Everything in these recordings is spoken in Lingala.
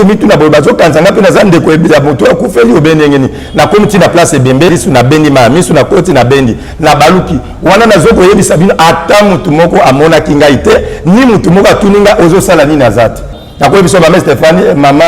mitu na bobazo kanzanga pe nazande ko ebisa moto akufeli obenengeni na komiti na place ebembe su na bendi ma misu na koti na bendi na baluki wana nazoko yebisa bino ata mutu moko amona kinga ite ni mutu moko atuninga ozo sala ni nazati na ko ebiso ba Stéphanie mama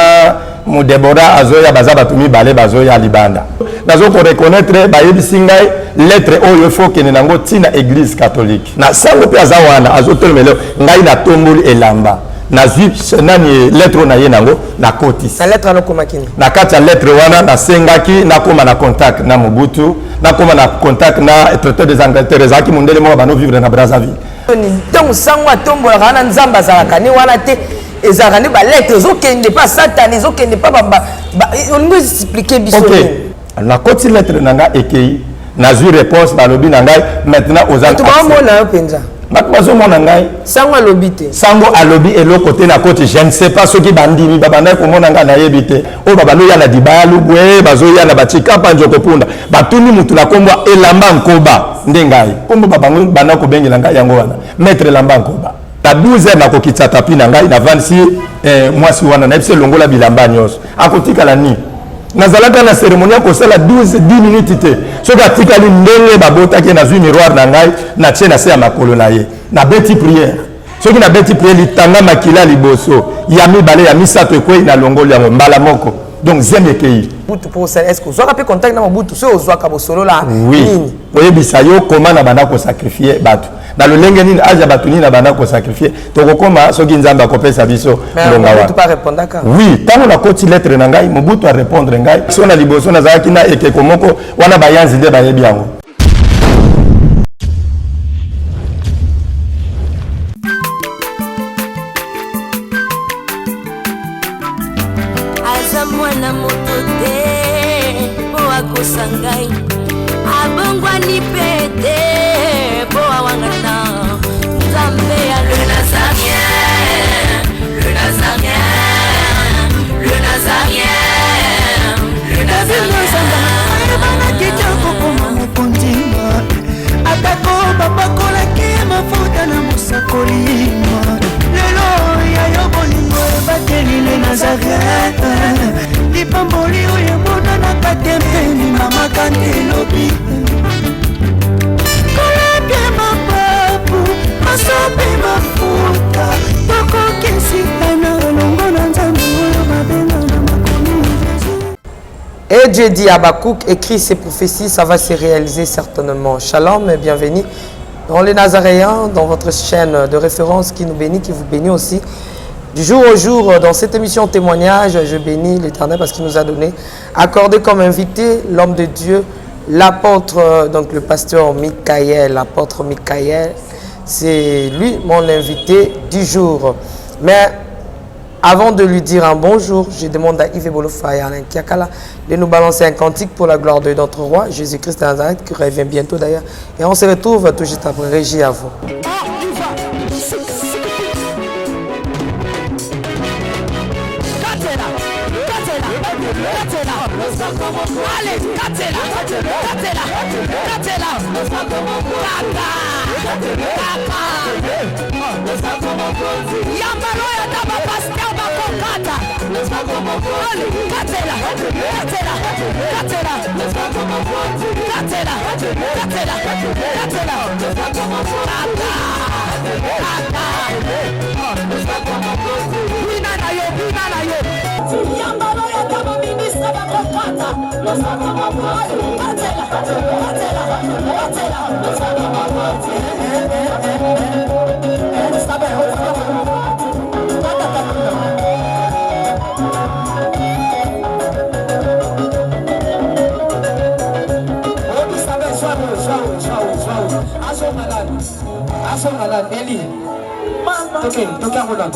mu Debora azoya bazaba tumi bale bazoya libanda nazoko reconnaître ba yebisi ngai lettre oyo faut que nango tina église catholique na sango pe azawana azotelmelo ngai na tomboli elamba na juif nani lettre na ye nango na koti na lettre na komakini na kati lettre wana na sengaki na koma na contact na Mobutu na koma na contact na traité des Angleterre zaki mondele mo bano vivre na Brazzaville ni donc sangwa tombola kana nzamba zalaka ni wana te ezalaka ni ba lettre zokende pas satani zokende pas on nous expliquer biso na koti lettre nanga ekei na zu réponse balobi na ngai maintenant aux autres tout mona penza Bakbazo mona ngai sango alobite sango alobi elo côté na côté je ne sais pas ce qui bandimi babana ko mona nga na yebite o babalo ya na dibalu bwe bazo ya na batika panjoko punda batuni mutu na kombo elamba nkoba ndengai kombo babango bana ko bengela ngai yango wana maître elamba nkoba ta 12h na ko kitata pina ngai na 26 mwasi wana na epse longola bilamba nyos akotika la ni nazalaka na cérémonie ko sala 10 minutes te soki atikali ndenge babotaki na zwi miroir na ngai na tie na se ya makolo na ye na beti prière soki na beti prière litanga makila liboso ya mibale ya misato ekwei na longoli yango mbala moko donc zemekei butu pour ça est-ce que vous avez contact na butu so ozwaka bosolo la nini oyebisa yo koma na bana ko sacrifier batu na lolenge nini aja batu nini na bana ko sacrifier tokokoma soki nzamba akopesa biso longa wa tu pas répondre ka oui tango na koti lettre na ngai Mobutu a répondre ngai so na liboso na zaki na ekeko moko wana bayanzi nde bayebi yango mwana motote po akosangai abongwani pete po awangana nzambe ya le nazarien le nazarien le nazarien le nazarien bana kitoko koma mokondima atako babakolaki mafuta na mosakolima lelo ya yo bolingo ebateli le nazarien lipamboli oyo monanaka tempeni mama kandelobi kolabie mapapu masope mafuta tokokisikana longo na nzambe oyo babenga na makomi Et Dieu dit Habakkuk écrit ces prophéties, ça va se réaliser certainement. Shalom et bienvenue dans les Nazaréens, dans votre chaîne de référence qui nous bénit, qui vous bénit aussi. Du jour au jour, dans cette émission témoignage, je bénis l'Éternel parce qu'il nous a donné, accordé comme invité l'homme de Dieu, l'apôtre, donc le pasteur Michael, l'apôtre Michael. C'est lui mon invité du jour. Mais avant de lui dire un bonjour, je demande à Yves Bolofa et Alain Kiakala de nous balancer un cantique pour la gloire de notre roi, Jésus-Christ de Nazareth, qui revient bientôt d'ailleurs. Et on se retrouve tout juste après. Régie à vous. Allez, Katela, Katela, Katela, Yambalo ya daba pasteur bakokata. Allez, Katela, Katela, Katela, Katela, Katela, Katela, Winana yo, winana yo. Yambalo ya daba ministre bakokata. Eli. Okay, toka ngola.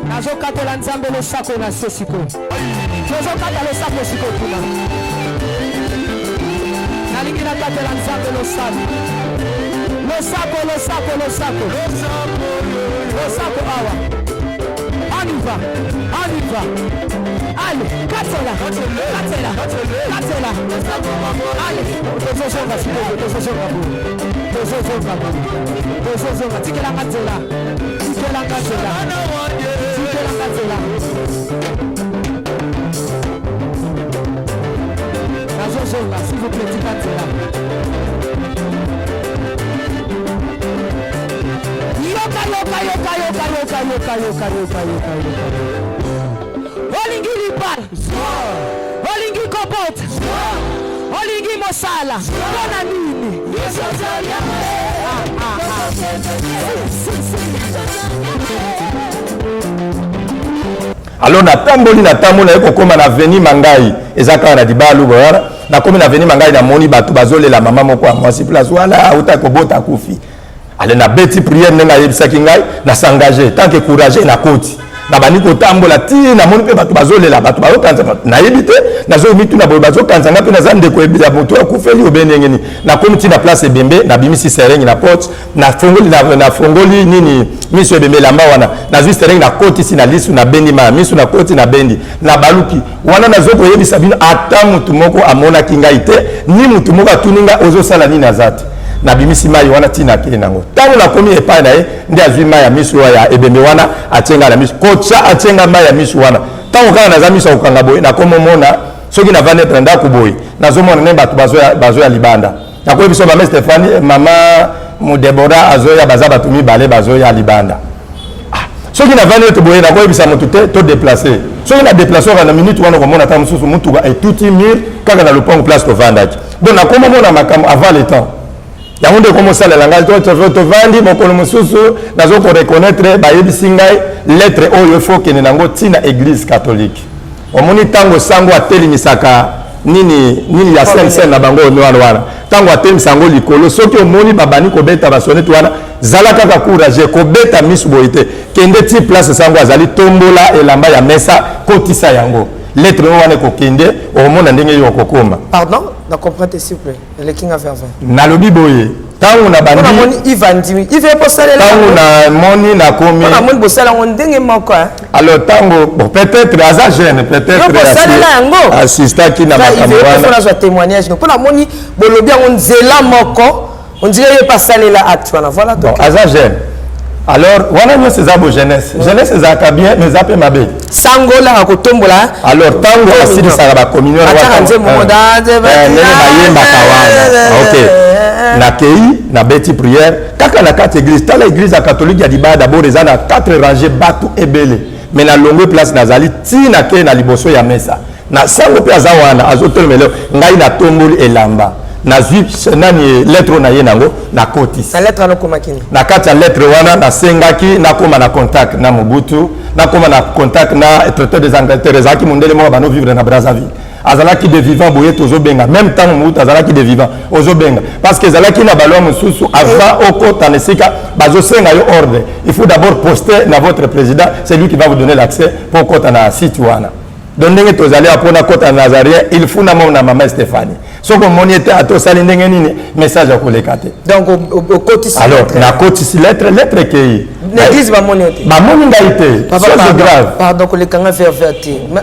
Nazokatela nzambe le sako na sesiko. Nazokata le sako siko kuna. Nalingi nakatela nzambe le sako. awa. On y va. Allez, Katela. Allez, s'il vous plaît, Olingi lipal, Olingi kopot, Olingi mosala, Bona nini. Alors natamboli na ekokoma na veni mangai ezaka na dibalu bora na komi na veni mangai na moni batu bazolela mama moko mwasi place wala auta kobota kufi ale na beti prière nenga yebisaki ngai na s'engager tant que courageux na koti na bani kotambola ti na moni pe batu bazolela batu bazokanza na yebite na zo mitu na bazokanza ngapi na zande ko ebila moto akufeli obenengeni na komi ti na place ebembe na bimisi sereng na porte na fongoli nini miso ebembe lamba wana na zwi sereng na koti si na lisu na bendi ma miso na koti na bendi na baluki wana na zo ko yebisa bino ata mutu moko amona kingai te ni mutu moko atuninga ozo sala nini azati na bimisi mai wana tina kile nango tangu na komi epai na ye ndi azwi mai ya misu ya ebembe wana atenga na misu kocha atenga mai ya misu wana tangu kaka na za misu ukanga boy na komo mona soki na vane trenda kuboy na zo mona ne batu bazo ya libanda na ko biso mama Stéphanie mama Mudebora azoya baza batu mibale bazo ya libanda soki na vane to boy na ko bisa mutu te to déplacer soki na déplacer na minute wana ko mona ta mususu mutu ga etuti mir kaka na lopango place to vandaki donc na komo mona makamo avant le temps yango comme ça la langue to vandi mokolo mususu nazo ko reconnaître ba yebisi ngai lettre oyo faut que nango tina église catholique omoni tango sango atelimisaka nini ya sense na bango wana tango atelisango likolo soki omoni babani ko beta ba sonnetu wana zala kaka courage ko beta misu boite kende ti place sango azali tombola elamba ya mesa kotisa yango lettre wana ko kende omona ndenge yo kokoma Pardon, na comprendre s'il vous plaît. Le king a fait avant. Na lobi boye. Tangu na bandi. On a moni Ivandi. Il fait poster là. Tangu na moni na komi. On a moni bossala on ndenge moko. Alors tango bon peut-être asa jeune peut-être. Assistant qui na makambo wana. Il faut faire témoignage. Donc on a moni bolobi on nzela moko. On dirait il pas salé là actuellement. Voilà donc. Asa jeune. Alors wana nyo c'est abo jeunesse. Jeunesse ezaka bien mais zape mabe. Sangola akotombola. Alors tango asili sala ba communion wa. Atanze moda de OK. Na kei na beti prière kaka na quatre église ta l'église catholique ya diba d'abord eza na quatre rangées batu ebele mais na longue place nazali ti na ke na liboso ya mesa na sango pe azawana azotelmelo ngai na tomboli elamba na zwi nani lettre na ye nango na koti sa lettre na koma kini na kati ya lettre wana na sengaki na koma na contact na Mobutu na koma na contact na traité des Angleterre ezaki mondele mo bano vivre na Brazzaville azalaki de vivant boye tozobenga même temps Mobutu azalaki de vivant ozobenga parce que ezalaki na balwa mususu avant okota nesika bazosenga yo ordre il faut d'abord poster na votre président c'est lui qui va vous donner l'accès pour kota na site wana donc ndenge tozali apona kota Nazarien il faut na mona mama Stéphanie soko moni était atosali ndenge nini message ya koleka te donc au kotisi alors na kotisi lettre kei l'église ba moni te ba moni ngaite c'est grave pardon koleka nga faire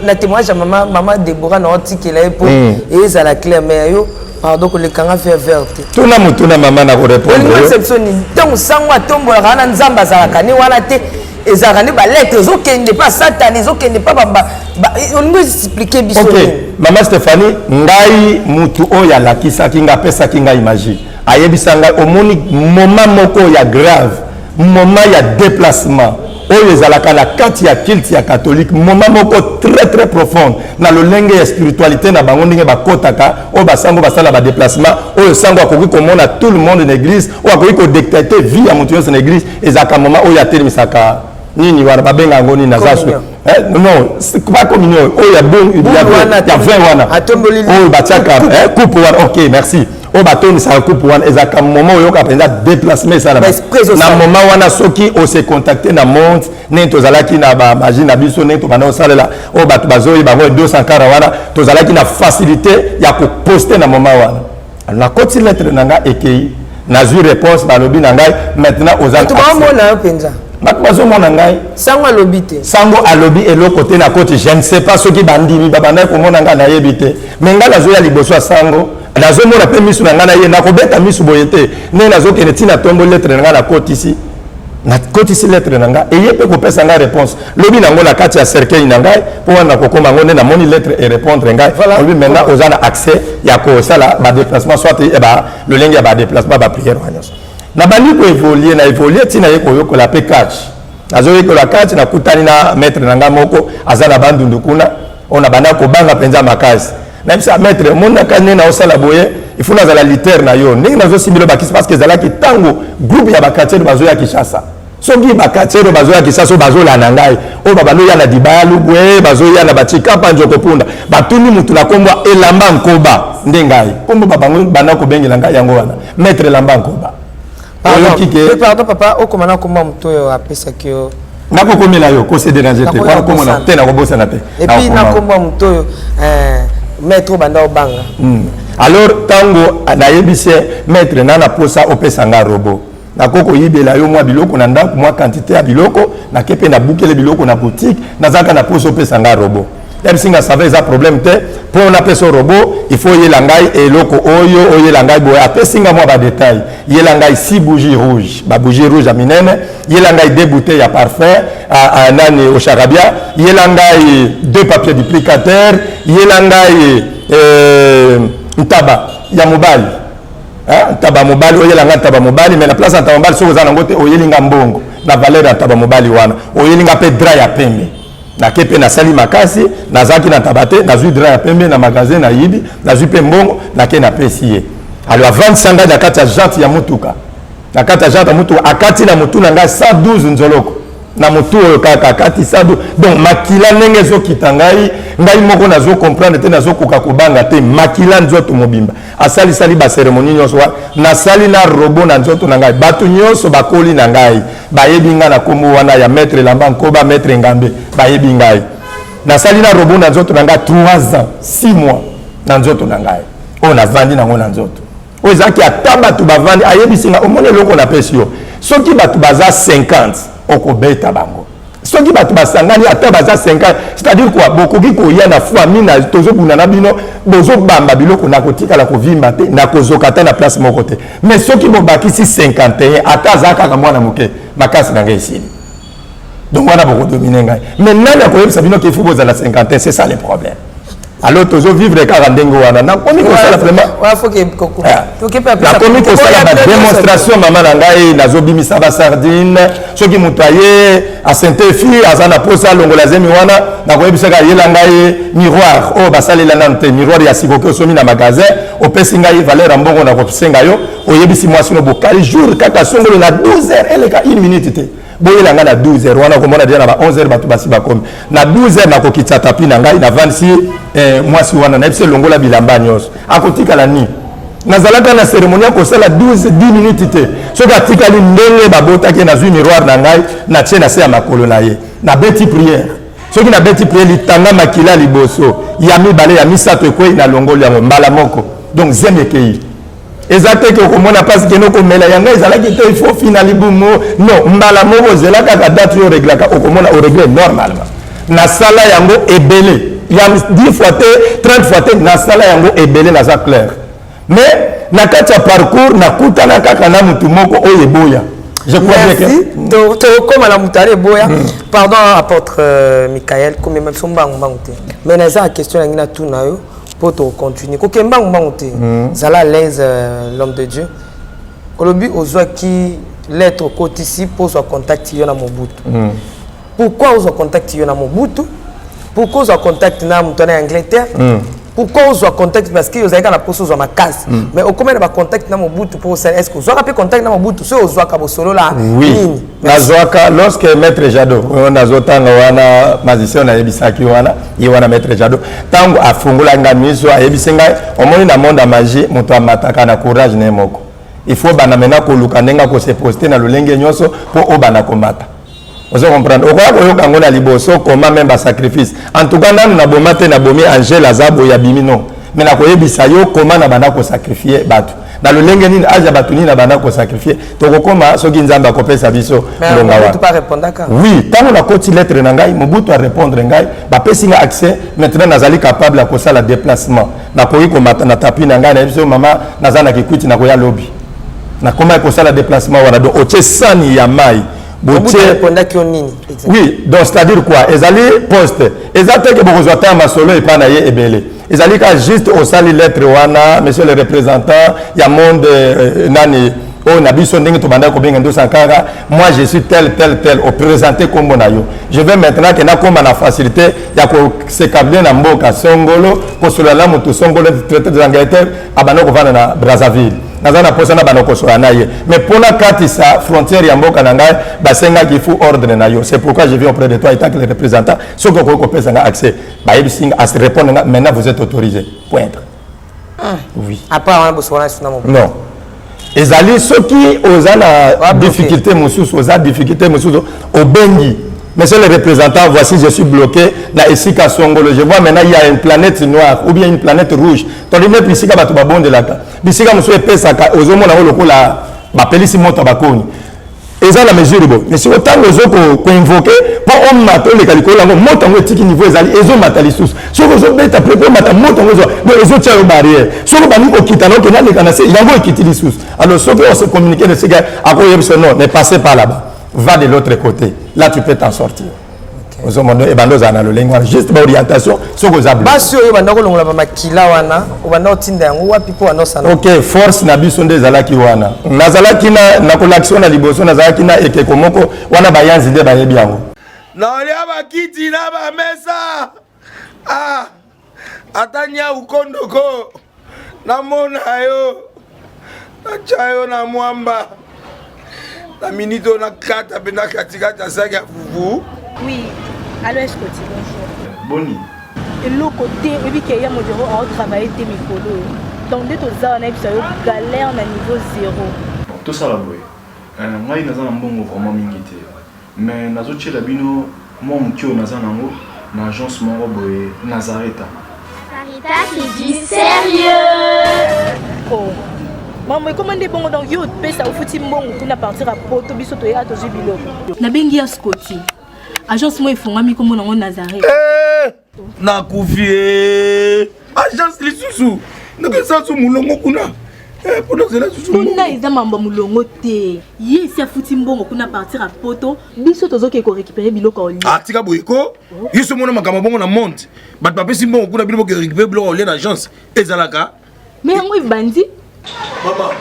na témoignage ya mama Deborah na otikela epo et ça la claire mais yo pardon koleka nga faire te tuna mutuna mama na ko répondre yo exception ni donc sangwa tombola kana nzamba zalaka ni wana te ezarani ba lettre ezokende pas Satan ezokende pas on nous expliquer biso. OK mama Stéphanie ngai mutu oya lakisaki nga pesa kinga imagi ayebisanga omoni moment moko ya grave moment ya déplacement oyo ezalaka na kati ya culte ya catholique moment moko très profond na lolenge ya spiritualité na bango ndenge bakotaka oyo basango basala ba déplacement oyo sango akoki komona tout le monde na église oyo akoki ko dictater vie ya mutu nyonso na église ezaka moment oyo atelimisaka nini wana babenga ngo nini nazasu non c'est pas communion oyo ya bon il y a 20 wana oyo batiaka coupe wana OK merci oyo batonisaka coupe wana ezaka moment oyo kapenza déplacement ça na moment wana soki on se contacter na monde nini tozalaki na ba magie na biso nini tobana osalela oyo bato bazoyi bango 200 kara wana tozalaki na facilité ya ko poster na moment wana na koti lettre nanga ekei nazwi réponse balobi na ngai maintenant ozana tu vas mona yo penza bato bazomona ngai sango alobi te sango alobi eloko te na koti je ne sais pas soki bandimi babandaki komona ngai nayebi te me ngai nazoya liboso ya sango nazomona mpe misu na ngai na ye nakobeta misu boye te nde nazokende ntina tombo lettre na ngai nakotisi nakotisi lettre na ngai eye mpe kopesa ngai réponse lobi nango na kati ya cercueil na ngai mpo wana kokoma yango nde namoni lettre e répondre ngai olobi maintenant oza na accès ya kosala badéplacement soit lolenge ya badéplacement baprière wa nyonso na bandi koévolue na évolue ntina ye koyokola mpe catch nazoyekola catch nakutani na maître na ngai moko aza na bandundu kuna oyo na banda kobanga mpenza makasi nayebisa maître omonaka nde naosala boye il faut nazala litere na yo ndenge nazosimbilo bakisi parce que ezalaki ntango groupe ya bakatiere bazoya Kinshasa soki bakatiere bazoya Kinshasa bazolanda ngai oyo babanoya na dibalu bwe bazoya na bachikapa njoko punda batuni mutu na kombo elamba nkoba nde ngai kombo babango banda kobengela ngai yango wana maître elamba nkoba pardon papa okomana komba mutu oyo apesaki yo nakokomela yo kose déranger te nakomona te nakobosana te et puis nakomba mutu oyo maître banda obanga alors tango nayebisi maître nana posa opesa nga robot nakoko yibela yo mwa biloko na ndako mwa quantité ya biloko nakepe na bukele biloko na boutique nazaka na posa opesa nga robot yebisi nga savait eza problème te mpo na pesa robot il faut yela ngai eloko oyo oyela ngai boye apesi nga mwa badetail yela ngai 6 bougies rouges babougie rouge ya minene yela ngai 2 bouteilles ya parfum nani au charabia yela ngai 2 papiers duplicateur yela ngai ntaba ya mobali ntaba mobali oyelanga ntaba mobali mais na place ya ntaba mobali soki oza nango te oyelinga mbongo na valeur ya ntaba mobali wana oyelinga mpe dra ya pembe nake mpe nasali makasi nazalaki na ntaba te nazwi dra ya pembe na magasin na yibi nazwi mpe mbongo nake napesi ye alo avandisa ngai na kati ya jante ya mutuka na kati ya jante ya mutuka akati na motu na ngai 112 nzoloko na motu oyo kaka akati sadu donc makila ndenge ezokita ngai moko nazokomprendre te nazokoka kobanga te makila nzoto mobimba asalisali baceremonie nyonso nasali na robo na nzoto na ngai bato nyonso bakoli na ngai bayebi ngai na kombo wana ya maître elamba nkoba maître ngambe bayebi ngai nasali na robo na nzoto na ngai 3 ans 6 mois na nzoto na ngai oyo navandi nango na nzoto oyo ezalaki ata bato bavandi ayebisi ngai omoni eloko napesi yo soki bato baza 50 okobeta bango soki bato basangani ata baza 50 c'est-à-dire quoi bokoki koya na fois mina tozobuna na bino bozobamba biloko na kotikala kovimba te na kozoka ata na place moko te mais soki bobakisi 51 ata aza kaka mwana moke makasi na ngai esili donc wana bokodomine ngai mais nani akoyebisa bino ke faut bozala 51 c'est ça le problème alors tozovivre kaka ndenge wana nakomi kosala vraiment nakomi kosala badémonstration mama na ngai nazobimisa basardine soki moto aye asentefi aza na posa alongola zemi wana nakoyebisaka ayela ngai miroir oyo basalela nano te miroir ya sikoki osomi na magasin opesi ngai valeur ya mbongo nakosenga yo oyebisi mwasi no bokali jour kaka songolo na 12h eleka 1 minute te boyela ngai na 12h wana komona deja na ba 11h bato basi bakomi na 12h nakokitisa tapi na ngai na 26 mwasi wana nayebisi longola bilamba nyonso akotikala nini nazalaka na cérémonie akosala 10 minutes te soki atikali ndenge babotaki nazwi miroir na ngai natie na se ya makolo na ye na beti prière soki na beti prière litanga makila liboso ya mibale ya misato ekwei na longoli yango mbala moko donc zemi ekei eza te ke okomona mpasi kende okomela yango ezalaki te ifo fina libumu non mbala moko ozela kaka date oyo oreglaka okomona oregle normalement nasala yango ebele ya 10 fois te 30 fois te nasala yango ebele naza clair mais na kati ya parcours nakutana kaka na mutu moko oyo eboya je crois bien que comme la moutare boya pardon apôtre Michael comme même son bang te mais na za question la ngina tout na yo pour to continuer ko kembang bang te zala à l'aise l'homme de Dieu kolobi ozwa ki lettre côté ici pour soit contact yo na Mobutu pourquoi ozwa contact yo na Mobutu pourquoi ozwa contact na mutu na Angleterre pourquoi ozwa contact parce que ozalaka na poso ozwa makasi mais okomena ba contact na Mobutu pour ça est-ce que ozwaka pe contact na Mobutu so ozwaka bosolo la oui nazwaka lorsque maître Jado nazotanga wana magicien na yebisaki wana ye wana maître Jado tango afungola nga miso ayebisenga omoni na monde ya magie moto amataka na courage ne moko il faut bana mena ko luka ndenga ko se poster na lolenge nyonso po obana komata vous comprenez okoya koyoka ngo na liboso koma même ba sacrifice en tout cas nanu na bomate na bomi Angel azabo ya bimino mais na koyebisa yo koma na bana ko sacrifier bato na lolenge nini aja batuni na bana ko sacrifier to kokoma soki nzamba kopesa biso longa wa pas répondre ka oui tant on a koti lettre na ngai Mobutu a répondre ngai ba pesi nga accès maintenant nazali capable à kosala déplacement na koyi ko mata na tapi na ngai na biso mama nazana kikuti na koya lobby na koma ko sala déplacement wana do oche sani ya mai botie répondre ki nini oui donc c'est à dire quoi ezali poste ezate ke bokozwa ta masolo epa na ye ebele ezali ka juste au sali lettre wana monsieur le représentant ya monde nani o na biso ndenge to banda ko benga ndo sankara moi je suis tel au présenter kombo na yo je vais maintenant que na koma na facilité ya ko se câbler na mboka songolo ko solala moto songolo traité de l'Angleterre abana ko vana na Brazzaville nazana posa na bana ko solana ye mais pour la carte sa frontière ya mboka na ngai basenga ki fu ordre na yo c'est pourquoi je viens auprès de toi étant que le représentant ce que ko pesa nga accès ba yebisinga à se répondre maintenant vous êtes autorisé pointre oui à part un boswana sur mon non ezali soki ozana difficulté mosusu oza difficulté mosusu obengi monsieur le représentant voici je suis bloqué na esika songolo je vois maintenant il y a une planète noire ou bien une planète rouge tandis que bisika bato babondelaka bisika mosusu epesaka ozomona ngo lokola bapelisi moto bakoni eza la mesure bo mais si autant ko invoquer pour on mata le likolo yango moto ngo etiki niveau ezali ezomata lisusu soko zobeta prépo mata moto ngo zo bo ezotia yo barrière soko bani ko kitana ke na lekana se yango ekiti lisusu alors soko on se communiquer de ce gars ako yebso non ne passez pas là-bas va de l'autre côté là tu peux t'en sortir ozomondo e bando za na lolengo juste ba orientation soko za blo basi oyo banda ko longola ba makila wana obanda otinda yango wapi po anosana OK force na biso nde zalaki wana nazalaki na ko l'action na liboso nazalaki na ekeko moko wana bayanzi nde bayebi yango na olia bakiti na bamesa atanya ukondoko namona yo nachayo na mwamba na minito na kata pena katikata saki ya fufu. Oui, allô, est-ce que tu bonjour. Boni. Et l'autre côté, et puis qu'il y a mon bureau à travailler tes micros. Donc, dès que tu as un galère à niveau 0. Tout ça là, oui. Moi, je suis un bon vraiment mingité. Mais je suis un bino, moi, je suis un agence Nazareta. Sarita qui dit sérieux. Oh. Maman, comment est bon donc yo pesa au fouti mbongo kuna partir à poto biso to ya to jibilo. Na bengi ya Scotty. Agence moi ifungami comme na Nazaré. Na kufie. Agence lisusu. Nako sa su mulongo kuna. Poto zela susu. Kuna iza mamba mulongo te. Ye si fouti mbongo kuna partir à poto biso to zoke ko récupérer biloko oli. Ah tika boyeko. Yiso mona makama bongo na monte. Bat pape si mbongo kuna biloko récupérer biloko oli na agence. Ezalaka. Mais moi bandi Maman,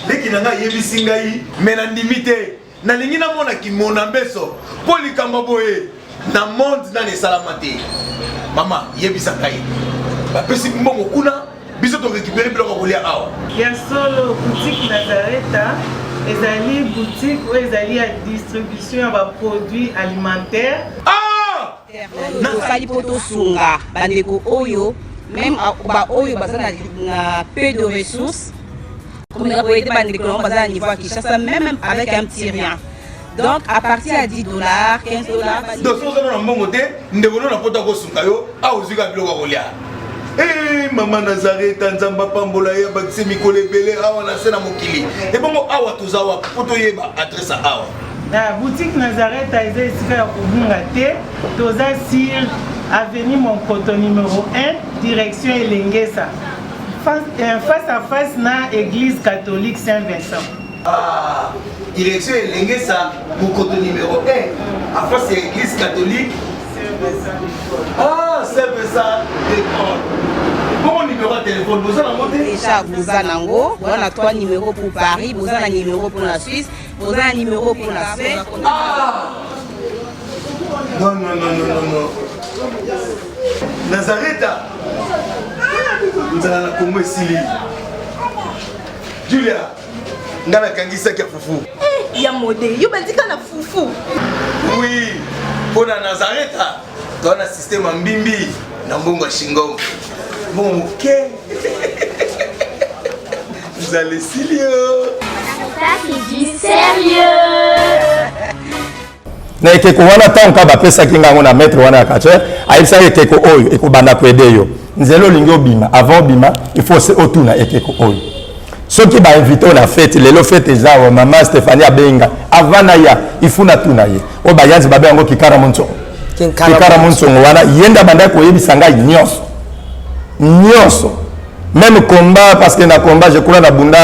dès qu'il y a des singaï, mais na limité, na lingina mona ki mona beso, poli kambaboye, na monde na ne salamate. Maman, yebisa kai. Ba pesi mbongo kuna, biso to récupérer biloko kolia awa. Ya solo boutique Nazareta, ezali boutique où ezali à distribution de produits alimentaires. Ah! Na sali poto sunga, bandeko oyo. Même ba oyo bazana na peu de ressources comme on a été bandicolo bazana niveau à Kinshasa même avec un petit rien donc à partir à $10 $15 donc so so na mbongo te ndebono na pota ko sunga yo a uzika biloko kolia maman Nazareta nzamba pambola ya bakise mikole belé awa na sena mokili et bongo awa tozawa poto yeba adresse awa la boutique Nazareta est ici à Kubunga te toza sur avenue Monkoto numéro 1 direction Elengesa face à face na église catholique Saint-Vincent. Ah, direction Elengesa Monkoto numéro 1 à face à l'église catholique Saint-Vincent. Ah, Saint-Vincent d'école. Bon numéro de téléphone, vous en avez déjà vous en avez on a 3 numéros pour Paris, vous en avez un numéro pour la Suisse, vous en avez un numéro pour la Suisse. Ah! Non. Nazareta. Nous allons la Congo Sili. Julia, ngana kangisa kia fufu. ya modé yo bandika na fufu. Oui, pour la Nazareta, dans le système mbimbi, na mbongo shingo. Bon, OK. Vous allez Silio. Sarita qui dit sérieux. na ekeko wana tanka bapesaki ngango na maître wana ya kacher ayebisaki ekeko oyo ekobanda koede yo nzela olingi obima avant obima il faut se otuna ekeko oyo ceux qui ba invité on a fête lelo fête za maman Stéphanie Abenga avant na ya ifuna tuna ye o ba yanzi babe yango kikara monso wana yenda banda ko yebisa ngai nyonso même combat parce que na combat je crois na bunda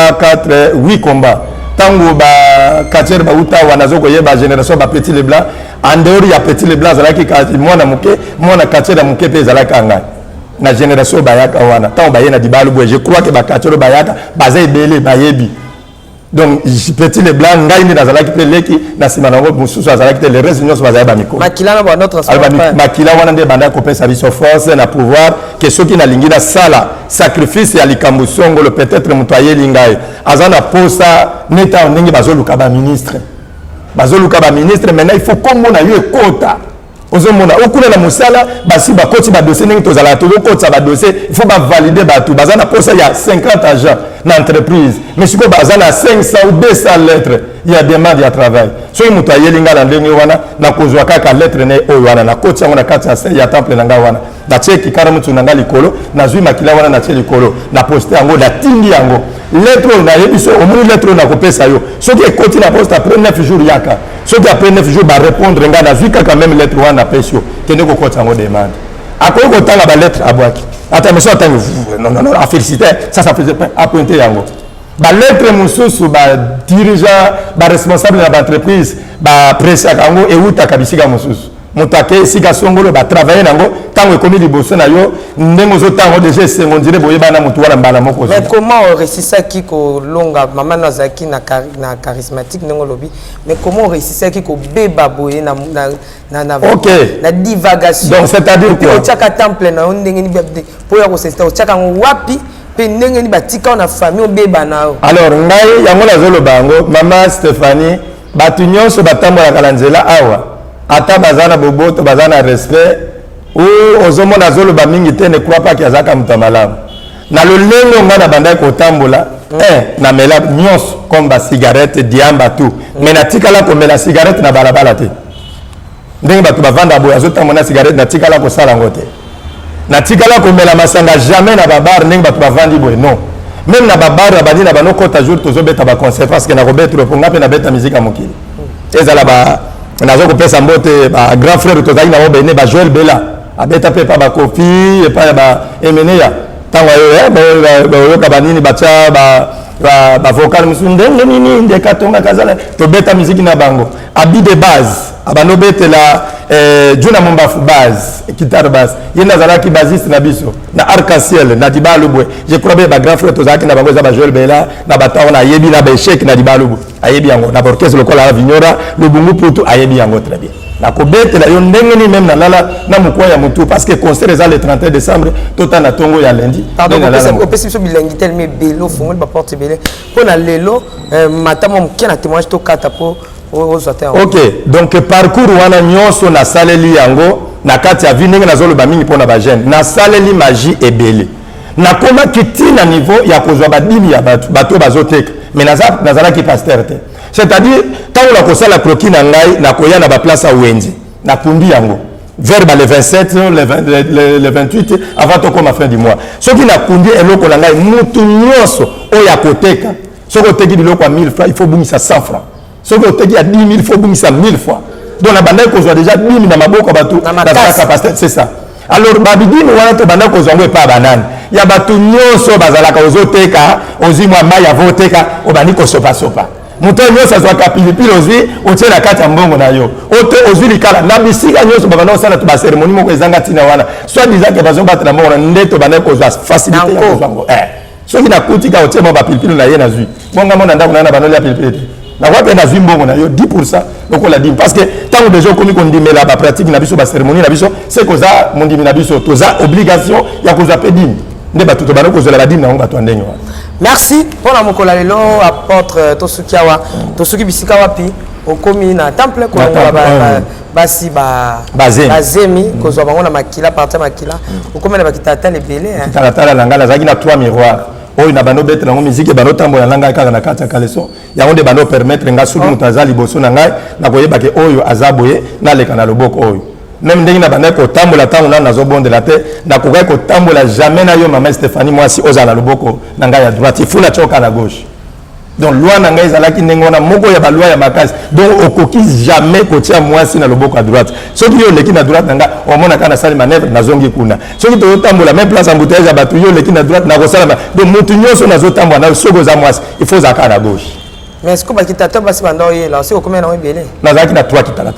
8 combats tango ba katier ba uta wana zoko yeba génération ba petit les blancs en dehors ya petit les blancs zalaki ka mwana muke mwana katier na muke pe zalaka ngai na génération bayaka wana tango bayena dibalu boye je crois que ba katier bayaka baza ebele bayebi donc petit les blancs ngai ni nazalaki pe leki na simana ngo mususu azalaki te le reste nyonso baza ba miko makila na ba notre transport makila wana nde banda ko pesa biso force na pouvoir que ceux qui na lingi na sala sacrifice ya likambo songolo peut-être mutwaye lingai azana posa neta ndenge bazoluka ba ministre maintenant il faut comme na yo ekota ozomona okuna na musala basi bakoti ba dossier ndenge tozala to okota ba dossier il faut ba valider batu bazana posa ya 50 agents na entreprise mais siko bazana 500 ou 200 lettres il y a demande ya travail so mutu ayelinga na ndenge wana na kozwa kaka lettre ne oyo wana na koti yango na kati ya temple na nga wana na cheki kara mutu na nga likolo na zui makila wana na cheki likolo na poste yango na tindi yango lettre na yebiso omuni lettre na kopesa yo soki ekoti na poste après 9 jours yaka soki après 9 jours ba répondre nga na zui kaka même lettre wana pesio kende ko koti yango demande akoki kotanga ba lettre abwaki ata monsieur atangi non a féliciter ça faisait pas appointer yango ba lettre mususu ba dirigeant ba responsable de l'entreprise ba presse yango euta kabisika mususu mutake sika songolo ba travailler nango tango ekomi liboso na yo ndengo zo tango déjà sengo ndire boyeba na mutu wala mbala moko. Mais comment réussir qui ko longa maman nazaki na charismatique ndengo lobi mais comment réussir qui ko beba boye na OK na divagation donc c'est-à-dire quoi o chaka temple na ndenge ni po ya ko sesta o chaka wapi pe ndenge ni batika na famille o beba na alors ngai yango na zolo bango maman Stéphanie batu nyonso batambola kalanzela awa ata bazana boboto bazana respect ou ozomona zolo ba mingi te ne crois pas qu'il y a zaka mutamalam na lolengo ngana banda ko tambola na mela nyonso comme ba cigarette diamba tout mais na tikala ko mela cigarette na balabala te ndenge batu bavanda boya zotamona cigarette na tikala ko sala ngote na tikala ko mela masanga jamais na babar ndenge batu bavandi boye non même na babar abadi na banoko ta jour tozo beta ba concert parce que na robet reponga pe na beta musique à mokili ezala ba nazo ko pesa mbote ba grand frère tozali na obene ba Joël Bella abeta pe pa ba kofi et pa ba emeneya tango yo ba ka banini ba cha ba vocal musunde nini nde katonga kazala to beta musique na bango abi de base abano bete la juna mombafu base guitare basse yenda zalaki bassiste na biso na arc-en-ciel na dibalubwe je crois bien ba grand frère tozaki na bango za ba Joël Bella na bataona na yebi na ba échec na dibalubwe ayebi yango na orchestre lokola la vignora lubungu putu ayebi yango très bien na kobete la yo ndenge ni même na lala na mukwa ya mutu parce que concert est le 31 décembre tota na tongo ya lundi pardon on peut si bilangi tel mais belo fongo ba porte belé pona lelo matamo mkena témoignage to kata po OK donc parcours wana nyonso na saleli yango na kati ya vie ndenge nazoloba mingi pona ba jeune na saleli magie ebele na koma kiti na niveau ya kozwa badimi ya bato bazoteka mais nazalaki pasteur te c'est-à-dire tant la kosala croquis na ngai na koya na ba place a wenzi na kumbi yango vers le 27 le 28 avant to comme fin du mois ce qui na kumbi eloko na ngai mutu nyonso oya koteka soko teki biloko a 1000 francs il faut bungisa 100 francs soko teki a 10 000 il faut bungisa 1000 fois donc la bande ko déjà 10 000 na maboko batu na capacité c'est ça alors babidini wana to banda ko zongo pa banane ya batu nyonso bazalaka ozoteka ozimwa mai ya voteka obani ko sopa muto nyonso azwaka pilipili ozwi otie na kati ya mbongo na yo ote ozwi likala na bisika nyonso babanda osala to ba cérémonie moko ezanga tina wana soit disant que bazobatela mbongo na ndeto banda ko zwa facilité ya kozwango soki na kutika otie mo ba pilipili na ye na zwi bonga mona ndako na banolia ya pilipili na wapi na zwi mbongo na yo 10% lokola dim parce que tant déjà komi kondimela ba pratique na biso ba cérémonie na biso c'est koza mondimi na biso toza obligation ya kozwa pe dim nde batu to bana kozela ba dim na ngba to ndenge wa. Merci pour la mokola lelo apôtre Tosukiawa Tosuki bisika wapi okomi na temple ko basi bazemi kozwa bango na makila partir makila okomi na bakitata lebele tala langa zaki na 3 miroirs oyo na bano bete nango musique bano tambola langa kaka na kati ya kaleso yango nde bano permettre nga soki mutu aza liboso na ngai na koyeba ke oyo aza boye naleka na loboko oyo même ndenge na banda ko tambola tango na nazo bondela te na ko ko tambola jamais na yo maman Stéphanie moi si ozala loboko na ngai ya droite il faut la choka na gauche donc loi na ngai ezalaki ndenge wana moko ya ba loi ya makasi donc okoki jamais kotia moi si na loboko à droite soki yo leki na droite na ngai omona kana sali manœuvre nazongi kuna soki to tambola même place embouteillage ya batu yo leki na droite na kosala donc mutu nyonso nazo tambola na soko za moi il faut zaka na gauche. Mais est-ce que baki tata basi bando ye là c'est combien na ebele nazalaki na 3 kitala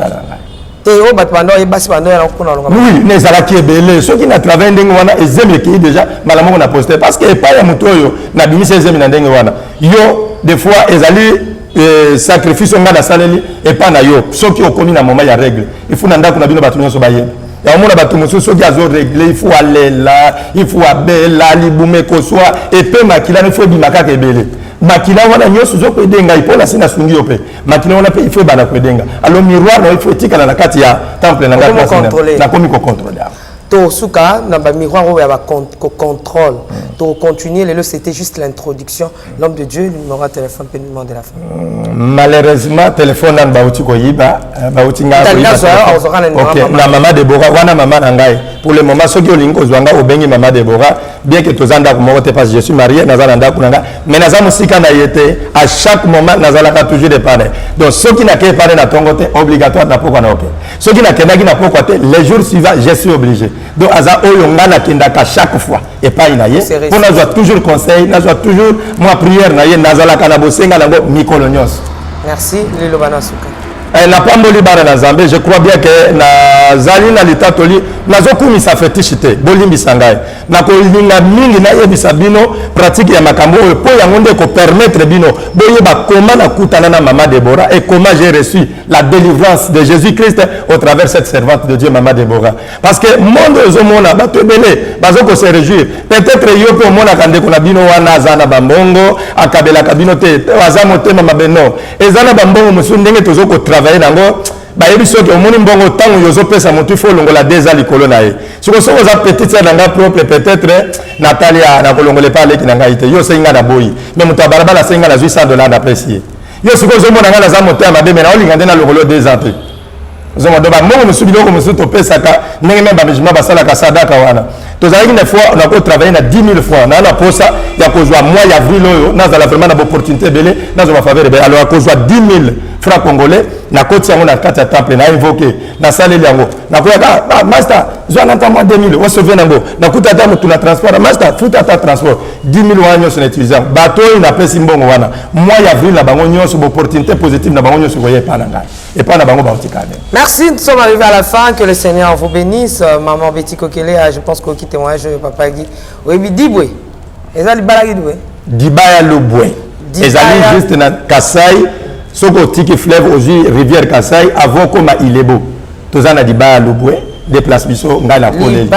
te o bat bando ye basi bando ya kuna longa oui nezalaki ebele soki na travail ndenge wana ezemi ki déjà malamu na poster parce que pas ya mutu oyo na bimisa ezemi na ndenge wana yo des fois ezali sacrifice nga na saleli et pas na yo soki okomi na moment ya règle il faut na ndako na bino batu nyonso baye ya omona batu mosusu soki azo régler il faut alela il faut abela libume ko soit et pe makila il faut bimaka ka ebele makila wana nyonso zo ko edenga ipola sina sungi yo pe makila wana pe il faut bana ko edenga alors miroir no il faut etikala na kati ya temple na ngaka na komi ko contrôler to suka na ba miroir o ya ba contrôle to continuer le c'était juste l'introduction l'homme de Dieu le numéro de téléphone pe numéro de la femme malheureusement téléphone nan ba uti ko yiba ba uti nga ko yiba OK na maman Deborah wana maman na ngai pour le moment soki olingi kozwanga obengi maman Deborah bien que tozanda ko moko te parce que je suis marié nazala ndako nanga mais naza musika na yete à chaque moment nazala ka toujours des parents donc soki na ke parents na tongote obligatoire na poko na OK soki na kendaki na poko te les jours suivants je suis obligé donc aza oyo ngana kendaka chaque fois et pas inaye pour nazwa toujours conseil nazwa toujours moi prière na ye nazala kana bosenga nango mikolo nyonso. Merci Lilo Banasuka. Na pamboli bana na Zambé je crois bien que na zali na litatoli nazo kumisa fetish te bolimbisa ngai na ko linga mingi na yebisa bino pratique ya makambo oyo po yango nde ko permettre bino boyeba comment na kutana na maman Deborah et comment j'ai reçu la délivrance de Jésus-Christ au travers cette servante de Dieu maman Deborah parce que monde ozomona bato belé bazo ko se réjouir peut-être yo pe mona kande ko na bino wana zana bambongo akabela kabino te wazamo te mama beno ezana bambongo musundenge tozo ko travailler nango bayebi soki omoni mbongo tango yozo pesa motu fo longola déjà likolo na ye siko soko za petite ya nanga propre peut-être Natalia na kolongole pa leki nanga ite yo senga na boyi mais mutu barabara senga na $800 d'apprécier yo siko zo mona ngana za moteur mabe mais na olinga ndena lokolo 2 ans pe zo modoba mbongo musubi loko musu to pesa ka ndenge memba bijima basala ka sadaka wana tozalaki une fois on a ko travailler na 10 000 francs na na posa ya kozwa mois ya avril oyo nazala vraiment na opportunité belé nazo ma faveur belé alors kozwa 10 000 francs congolais na koti yango na kati ya temple na invoqué na saleli yango na koyaka master zo na tamo 2000 o sauver nango na kuta tamo tuna transport master futa ta transport 10 000 wana nyonso na utilisant bato na pesi mbongo wana mois ya avril na bango nyonso opportunité positive na bango nyonso koye pa na ngai et pas na bango ba utikane. Merci, nous sommes arrivés à la fin, que le Seigneur vous bénisse. Maman Betty Kokele, je pense qu'au témoignage papa Guy. Oui, Diboué. Ezali Balagi Diboué. Dibaya Luboué. Ezali juste na Kasai, soko tiki fleuve aux rivière Kasai avant comme Ilebo. Tozana Dibaya Luboué, déplace biso ngai na koleli.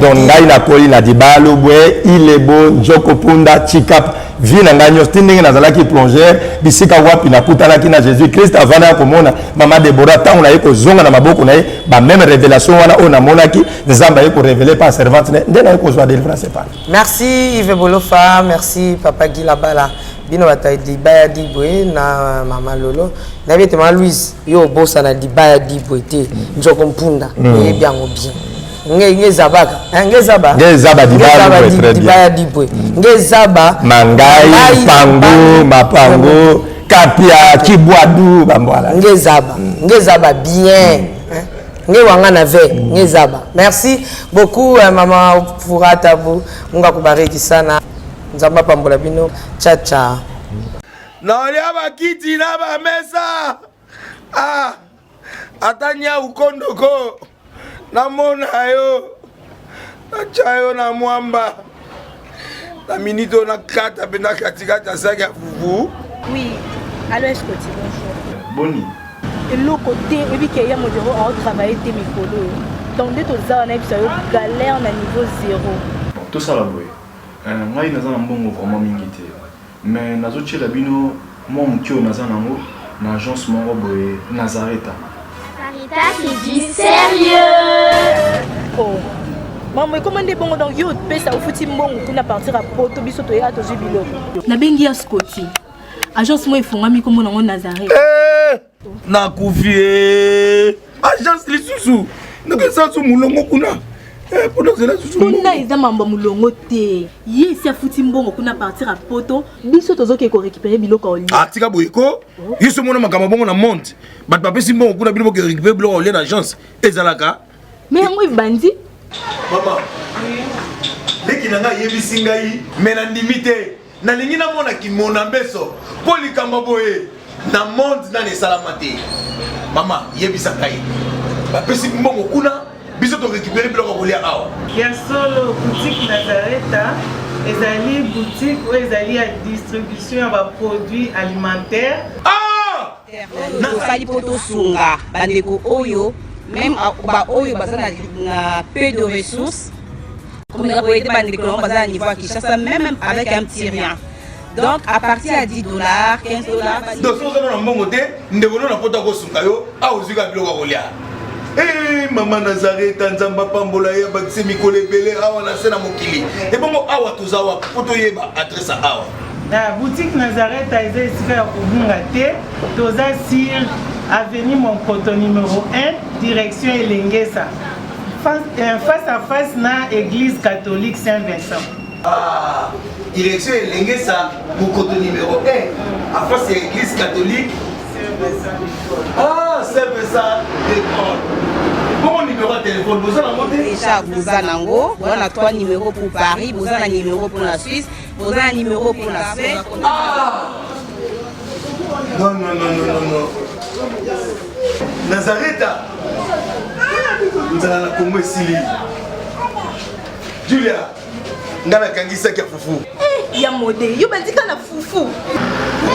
Donc ngai na koleli na Dibaya Luboué, Ilebo, Njoko Punda, Chikap. Vie na nganyo stindenge nazalaki plongeur bisika wapi na kutanaki na Jésus Christ avant na komona maman Deborah tango na yeko zonga na maboko na ye ba même révélation wana o na monaki nzamba yeko révéler par servante nde na yeko zwa délivrance pas. Merci Yves Bolofa, merci papa Guy Labala bino bata Dibaya Diboué na maman Lolo na biete ma Louise yo bossa na Dibaya Diboué te Njoko Mpunda et bien au bien. Ngezaba Dibaya Diboué Ngezaba Mangai Pango Mapango Kapia Kibwadu bambwala Ngezaba bien Ngewanga na ve Ngezaba. Merci beaucoup maman Furata bu munga kubariki sana nzamba pambola bino cha cha na olia bakiti na ba mesa atanya ukondoko namona yo nachayo na mwamba na minito na kata pena katikata saki ya fufu. Oui, alors est-ce que tu bonjour Boni et le côté et puis qu'il y a mon bureau à travailler tes micros donc dès que ça on a eu galère na niveau 0 tout ça la boy ngai naza na mbongo vraiment mingi te mais nazoche la bino moi mukio naza nango na agence moko boye Nazareta. C'est du sérieux. Oh. Maman, comment est bon donc yo pesa au fouti mbongo kuna partir à poto biso to ya to jibilo. Na bengi ya Scotty. Agence moi ifungami comme nango Nazareth. Na kufie. Agence lisusu. ndenge ça so mulongo kuna pona zela so kuna eza mambo mulongo te ye si afuti mbongo kuna partir à poto biso tozoke ko récupérer biloko oli tika boyeko yiso mona makamba bongo na monte bat papesi mbongo kuna biloko ko récupérer biloko oli na agence ezalaka mais yango ibandi mama leki nanga yebisi ngai me na ndimi te nalingi namona kimona mbeso mpo likambo boye na monde nani esalama te mama yebisa ngai bapesi mbongo kuna biso torécupérer biloko kolia awa ya solo boutique Nazareta ezali boutique oyo ezali ya distribution ya baproduits alimentaires tosali mpo tosunga bandeko oyo même oyo baza na peu de ressources comme on a été bandé à niveau à Kinshasa, même avec un petit rien. Donc à partir à $10, $15. Donc si on a un bon côté, nous devons nous apporter au Sunkayo, à Ozuga Bilogolia. Eh maman Nazareta, Nzamba Pambola, Bakse Mikole Bele, Awa Nasena Mokili. Et bon, Awa Tuzawa, Potoyeba, adresse à Awa. La boutique Nazareta est ici à Kubungate, Toza sur avenue Monkoto numéro 1, direction Elengesa. Face à face na église catholique Saint-Vincent. Ah, direction Elengesa, Monkoto numéro 1, à face à l'église catholique Saint-Vincent. Ah, Saint-Vincent d'école. Bon numéro de téléphone, vous avez monté déjà, vous avez on a 3 numéros pour Paris, vous avez un numéro pour la Suisse, vous avez un numéro pour la Suède. Ah non, non, non, non, non, non. Nazareta, nous allons la Congo Sili. Julia, nous allons kangisa kia fufu. Eh, ya modé, yo bandika na fufu.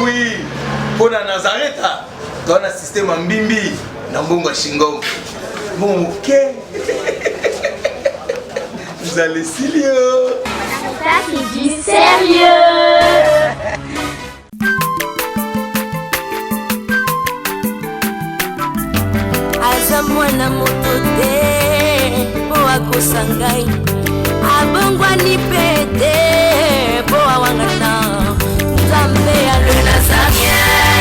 Oui, pour la Nazareta, dans un système en bimbi, dans Bongo Shingo. Bon, ok. Vous allez sérieux. Ça c'est du sérieux. aza mwana moto te po akosa ngai abongwani pe te po awangana nzambe alo nazarien